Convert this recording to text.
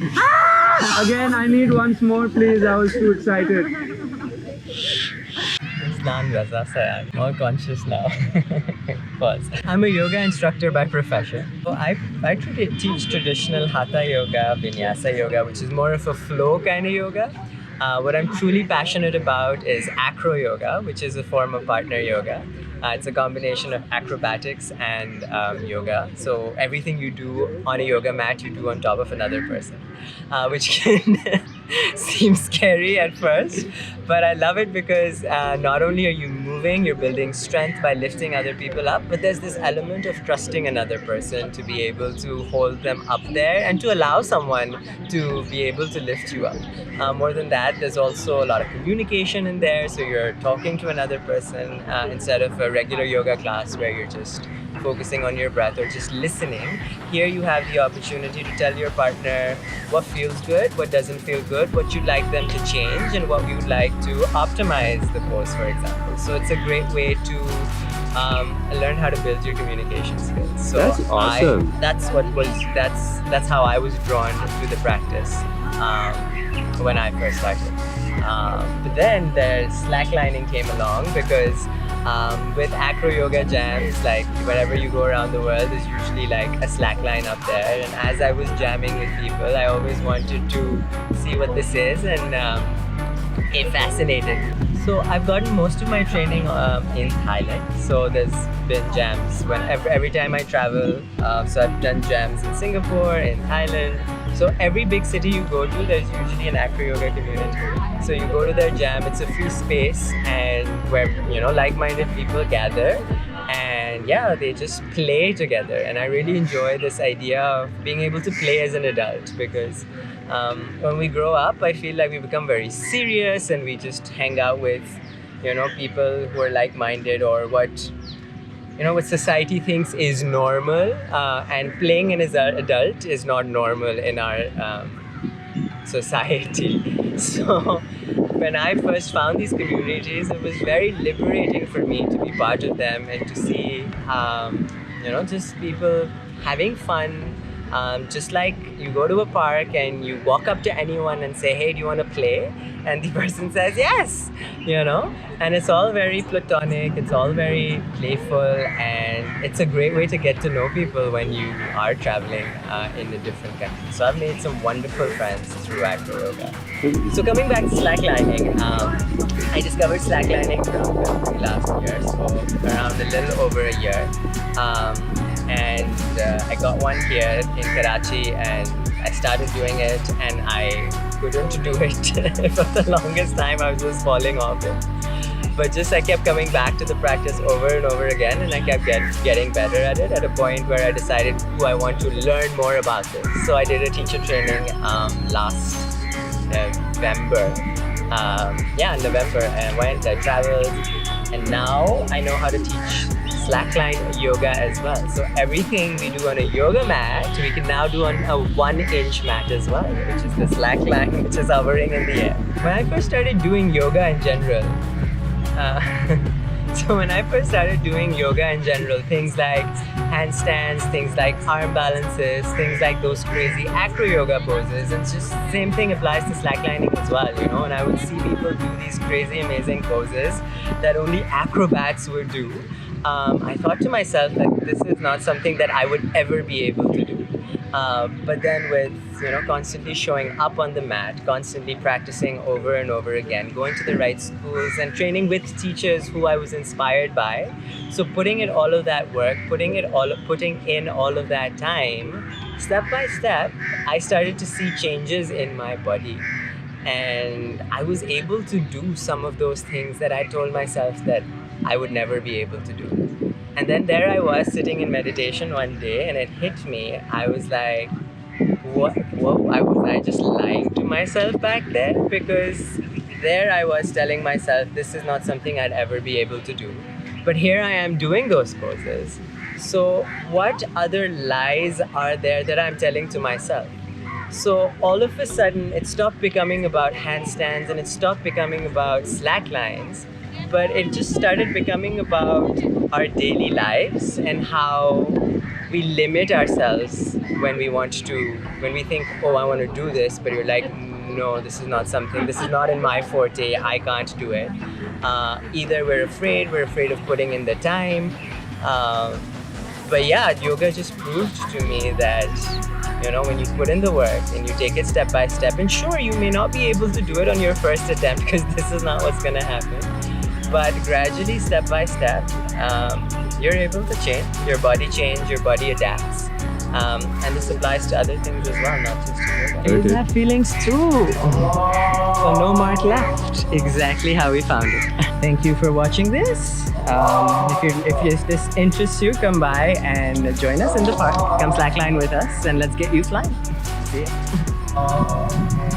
Again, I need once more, please. I was too excited. Ajlaan Raza Sayani. More conscious now. Pause. I'm a yoga instructor by profession. So I teach traditional Hatha yoga, Vinyasa yoga, which is more of a flow kind of yoga. What I'm truly passionate about is acro yoga, which is a form of partner yoga. It's a combination of acrobatics and yoga. So everything you do on a yoga mat, you do on top of another person, which can seem scary at first, but I love it because not only are you moving, you're building strength by lifting other people up, but there's this element of trusting another person to be able to hold them up there and to allow someone to be able to lift you up. More than that, there's also a lot of communication in there, so you're talking to another person instead of a regular yoga class where you're just focusing on your breath or just listening. Here you have the opportunity to tell your partner what feels good, what doesn't feel good, what you'd like them to change, and what you'd like to optimize the pose, for example. So it's a great way to learn how to build your communication skills. So that's awesome. That's how I was drawn to the practice when I first started. But then the slacklining came along because with acro yoga jams, like wherever you go around the world, there's usually like a slackline up there. And as I was jamming with people, I always wanted to see what this is, and it fascinated me. So I've gotten most of my training in Thailand. So there's been jams every time I travel. So I've done jams in Singapore, in Thailand. So every big city you go to, there's usually an acro yoga community. So you go to their jam, it's a free space, and where like-minded people gather, and yeah, they just play together. And I really enjoy this idea of being able to play as an adult, because when we grow up, I feel like we become very serious and we just hang out with people who are like-minded, or what society thinks is normal, and playing as an adult is not normal in our society. So when I first found these communities, it was very liberating for me to be part of them and to see just people having fun. Just like you go to a park and you walk up to anyone and say, hey, do you want to play? And the person says yes, and it's all very platonic, it's all very playful, and it's a great way to get to know people when you are traveling in a different country. So I've made some wonderful friends through acro yoga. So coming back to slacklining, I discovered slacklining around last year, so around a little over a year. And I got one here in Karachi, and I started doing it, and I couldn't do it for the longest time. I was just falling off it. But I kept coming back to the practice over and over again, and I kept getting better at it, at a point where I decided, I want to learn more about this. So I did a teacher training last November. In November, and I traveled, and now I know how to teach slackline yoga as well. So everything we do on a yoga mat, we can now do on a 1-inch mat as well, which is the slackline, which is hovering in the air. When I first started doing yoga in general, things like handstands, things like arm balances, things like those crazy acro yoga poses, and just same thing applies to slacklining as well, and I would see people do these crazy amazing poses that only acrobats would do. I thought to myself that this is not something that I would ever be able to do. But then with constantly showing up on the mat, constantly practicing over and over again, going to the right schools and training with teachers who I was inspired by. So putting in all of that work, putting in all of that time, step by step, I started to see changes in my body. And I was able to do some of those things that I told myself that I would never be able to do. And then there I was sitting in meditation one day, and it hit me. I was like, what? Was I just lying to myself back then? Because there I was telling myself this is not something I'd ever be able to do. But here I am doing those poses. So what other lies are there that I'm telling to myself? So all of a sudden, it stopped becoming about handstands and it stopped becoming about slacklines, but it just started becoming about our daily lives and how we limit ourselves when we think, oh, I want to do this, but you're like, no, this is not in my forte, I can't do it. Either we're afraid of putting in the time. But yeah, yoga just proved to me that, when you put in the work and you take it step by step, and sure, you may not be able to do it on your first attempt because this is not what's gonna happen. But gradually, step by step, you're able to change. Your body adapts. And this applies to other things as well, not just to yoga. You have feelings too. So no mark left. Exactly how we found it. Thank you for watching this. If this interests you, come by and join us in the park. Come slackline with us and let's get you flying. See ya.